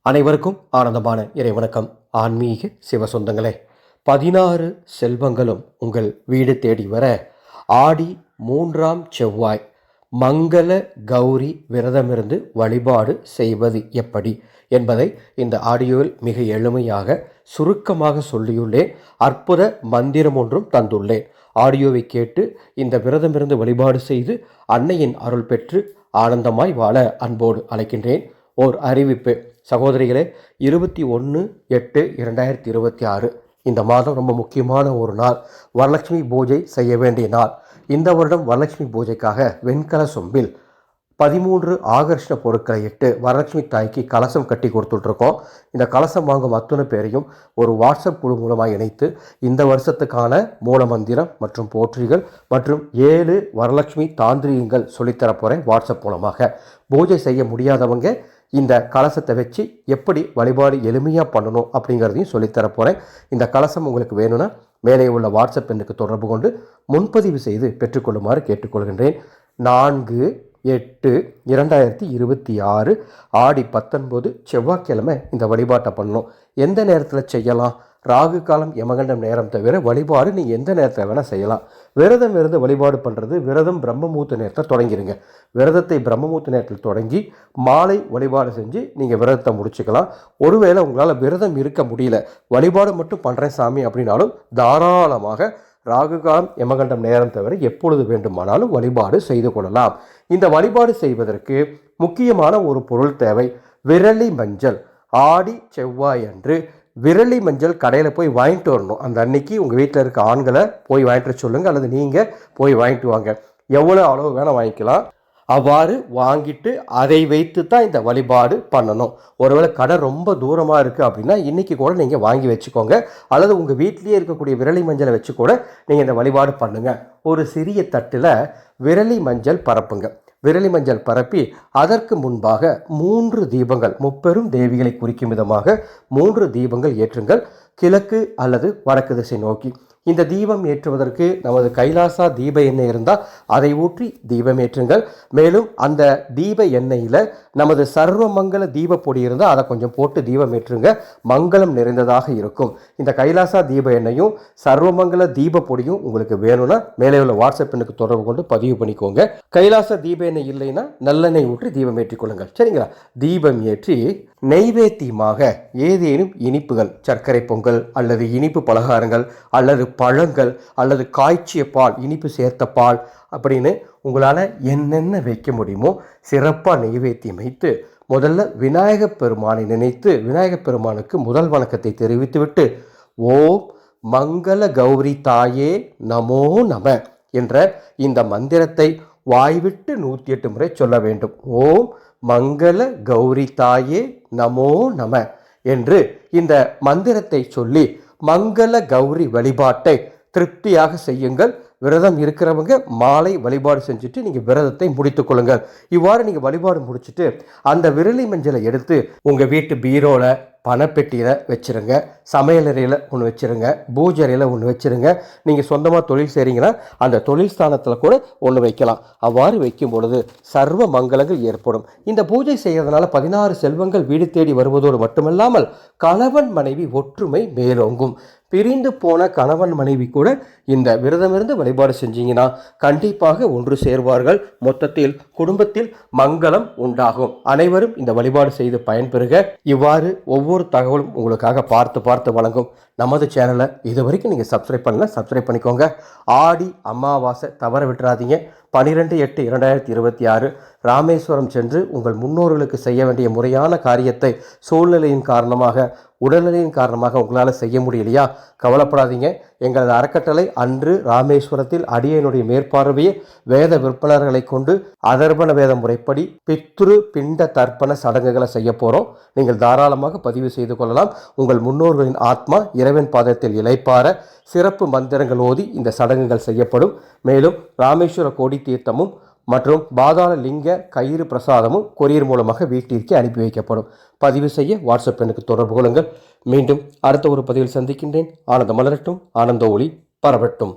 அனைவருக்கும் ஆனந்தமான இறைவணக்கம். ஆன்மீக சிவசொந்தங்களே, 16 செல்வங்களும் உங்கள் வீடு தேடி வர ஆடி 3ஆம் செவ்வாய் மங்கள கௌரி விரதமிருந்து வழிபாடு செய்வது எப்படி என்பதை இந்த ஆடியோவில் மிக எளிமையாக சுருக்கமாக சொல்லியுள்ளேன். அற்புத மந்திரம் ஒன்றும் தந்துள்ளேன். ஆடியோவை கேட்டு இந்த விரதமிருந்து வழிபாடு செய்து அன்னையின் அருள் பெற்று ஆனந்தமாய் வாழ அன்போடு அழைக்கின்றேன். ஓர் அறிவிப்பு சகோதரிகளே, 21/8/2026 இந்த மாதம் ரொம்ப முக்கியமான ஒரு நாள். வரலட்சுமி பூஜை செய்ய வேண்டிய நாள். இந்த வருடம் வரலட்சுமி பூஜைக்காக வெண்கல சொம்பில் 13 ஆகர்ஷண பொருட்களை இட்டு வரலட்சுமி தாய்க்கு கலசம் கட்டி கொடுத்துட்ருக்கோம். இந்த கலசம் வாங்கும் அத்தனை பேரையும் ஒரு வாட்ஸ்அப் குழு மூலமாக இணைத்து இந்த வருஷத்துக்கான மூல மந்திரம் மற்றும் போற்றிகள் மற்றும் 7 வரலட்சுமி தாந்திரிகங்கள் சொல்லித்தரப்போகிறேன். வாட்ஸ்அப் மூலமாக பூஜை செய்ய முடியாதவங்க இந்த கலசத்தை வச்சு எப்படி வழிபாடு எளிமையாக பண்ணணும் அப்படிங்கிறதையும் சொல்லித்தரப்போகிறேன். இந்த கலசம் உங்களுக்கு வேணும்னா மேலே உள்ள வாட்ஸ்அப் எண்ணுக்கு தொடர்பு கொண்டு முன்பதிவு செய்து பெற்றுக்கொள்ளுமாறு கேட்டுக்கொள்கின்றேன். 4/8/2026 ஆடி 19 செவ்வாய்க்கிழமை இந்த வழிபாட்டை பண்ணணும். எந்த நேரத்தில் செய்யலாம்? ராகு காலம் யமகண்டம் நேரம் தவிர வழிபாடு நீங்கள் எந்த நேரத்தில் வேணால் செய்யலாம். விரதம் இருந்து வழிபாடு பண்ணுறது விரதம் பிரம்மமூர்த்த நேரத்தில் தொடங்கிடுங்க. விரதத்தை பிரம்மமூர்த்த நேரத்தில் தொடங்கி மாலை வழிபாடு செஞ்சு நீங்கள் விரதத்தை முடிச்சுக்கலாம். ஒருவேளை உங்களால் விரதம் இருக்க முடியல, வழிபாடு மட்டும் பண்ணுறேன் சாமி அப்படின்னாலும் தாராளமாக ராகு காலம் யமகண்டம் நேரம் தவிர எப்பொழுது வேண்டுமானாலும் வழிபாடு செய்து கொள்ளலாம். இந்த வழிபாடு செய்வதற்கு முக்கியமான ஒரு பொருள் தேவை. விரலி மஞ்சள். ஆடி செவ்வாய் அன்று விரலி மஞ்சள் கடையில் போய் வாங்கிட்டு வரணும். அந்த அன்னைக்கு உங்கள் வீட்டில் இருக்க ஆண்களை போய் வாங்கிட்டு சொல்லுங்கள், அல்லது நீங்கள் போய் வாங்கிட்டு வாங்க. எவ்வளோ அளவு வேணால் வாங்கிக்கலாம். அவ்வாறு வாங்கிட்டு அதை வைத்து தான் இந்த வழிபாடு பண்ணணும். ஒருவேளை கடை ரொம்ப தூரமாக இருக்குது அப்படின்னா இன்றைக்கி கூட நீங்கள் வாங்கி வச்சுக்கோங்க, அல்லது உங்கள் வீட்லேயே இருக்கக்கூடிய விரலி மஞ்சளை வச்சு கூட நீங்கள் இந்த வழிபாடு பண்ணுங்கள். ஒரு சிறிய தட்டில் விரலி மஞ்சள் பரப்புங்க. விரலி மஞ்சள் பரப்பி அதற்கு முன்பாக 3 தீபங்கள், முப்பெரும் தேவிகளை குறிக்கும் விதமாக 3 தீபங்கள் ஏற்றுங்கள், கிழக்கு அல்லது வடக்கு திசை நோக்கி. இந்த தீபம் ஏற்றுவதற்கு நமது கைலாசா தீப எண்ணெய் இருந்தால் அதை ஊற்றி தீபம் ஏற்றுங்கள். மேலும் அந்த தீப எண்ணெயில் நமது சர்வமங்கல தீப பொடி இருந்தால் அதை கொஞ்சம் போட்டு தீபம் ஏற்றுங்க. மங்களம் நிறைந்ததாக இருக்கும். இந்த கைலாசா தீப எண்ணெயும் சர்வமங்கல தீப பொடியும் உங்களுக்கு வேணும்னா மேலே உள்ள வாட்ஸ்அப் எண்ணுக்கு தொடர்பு கொண்டு பதிவு பண்ணிக்கோங்க. கைலாச தீப எண்ணெய் இல்லைன்னா நல்லெண்ணெய் ஊற்றி தீபம் ஏற்றிக்கொள்ளுங்கள். சரிங்களா? தீபம் ஏற்றி நெய்வேத்தியமாக ஏதேனும் இனிப்புகள், சர்க்கரை பொங்கல் அல்லது இனிப்பு பலகாரங்கள் அல்லது பழங்கள் அல்லது காய்ச்சிய பால், இனிப்பு சேர்த்த பால் அப்படின்னு உங்களால் என்னென்ன வைக்க முடியுமோ சிறப்பாக நெய்வேத்தியம் வைத்து முதல்ல விநாயகப் பெருமானை நினைத்து விநாயகப் பெருமானுக்கு முதல் வணக்கத்தை தெரிவித்துவிட்டு ஓம் மங்கள கௌரி தாயே நமோ நம என்ற இந்த மந்திரத்தை வாய்விட்டு 108 முறை சொல்ல வேண்டும். ஓம் மங்கள கௌரி தாயே நமோ நம என்று இந்த மந்திரத்தை சொல்லி மங்கள கௌரி வழிபாட்டை திருப்தியாக செய்யுங்கள். விரதம் இருக்கிறவங்க மாலை வழிபாடு செஞ்சுட்டு நீங்கள் விரதத்தை முடித்து கொள்ளுங்கள். இவ்வாறு நீங்கள் வழிபாடு முடிச்சுட்டு அந்த விரலி மஞ்சளை எடுத்து உங்கள் வீட்டு பீரோவில், பணப்பெட்டியில் வச்சுருங்க. சமையலறையில் ஒன்று வச்சுருங்க. பூஜை அறையில் ஒன்று வச்சுருங்க. நீங்கள் சொந்தமாக தொழில் செய்கிறீங்கன்னா அந்த தொழில் ஸ்தானத்தில் கூட ஒன்று வைக்கலாம். அவ்வாறு வைக்கும் பொழுது சர்வ மங்களங்கள் ஏற்படும். இந்த பூஜை செய்கிறதுனால 16 செல்வங்கள் வீடு தேடி வருவதோடு மட்டுமல்லாமல் கணவன் மனைவி ஒற்றுமை மேலோங்கும். பிரிந்து போன கணவன் மனைவி கூட இந்த விரதமிருந்து வழிபாடு செஞ்சீங்கன்னா கண்டிப்பாக ஒன்று சேர்வார்கள். மொத்தத்தில் குடும்பத்தில் மங்களம் உண்டாகும். அனைவரும் இந்த வழிபாடு செய்து பயன்பெறுக. இவ்வாறு ஒவ்வொரு தகவலும் உங்களுக்காக பார்த்து வழங்கும் நமது சேனலை இது வரைக்கும் நீங்கள் சப்ஸ்கிரைப் பண்ணலாம், சப்ஸ்கிரைப் பண்ணிக்கோங்க. ஆடி அமாவாசை தவற விட்டுறாதீங்க. 12/8/2026 ராமேஸ்வரம் சென்று உங்கள் முன்னோர்களுக்கு செய்ய வேண்டிய முறையான காரியத்தை சூழ்நிலையின் காரணமாக, உடல்நிலையின் காரணமாக உங்களால் செய்ய முடியலையா? கவலைப்படாதீங்க. எங்களது அறக்கட்டளை அன்று ராமேஸ்வரத்தில் அடியனுடைய மேற்பார்வையை வேத விற்பனர்களை கொண்டு அதர்பண வேத முறைப்படி பித்ரு பிண்ட தர்ப்பண சடங்குகளை செய்ய போகிறோம். நீங்கள் தாராளமாக பதிவு செய்து கொள்ளலாம். உங்கள் முன்னோர்களின் ஆத்மா இறைவன் பாதத்தில் இளைப்பார சிறப்பு மந்திரங்கள் ஓதி இந்த சடங்குகள் செய்யப்படும். மேலும் ராமேஸ்வர கோடி தீர்த்தமும் மற்றும் பாதாள லிங்க கயிறு பிரசாதமும் கொரியர் மூலமாக வீட்டிற்கு அனுப்பி வைக்கப்படும். பதிவு செய்ய வாட்ஸ்அப் எண்ணுக்கு தொடர்பு கொள்ளுங்கள். மீண்டும் அடுத்த ஒரு பதிவில் சந்திக்கின்றேன். ஆனந்த மலரட்டும், ஆனந்த ஒளி பரவட்டும்.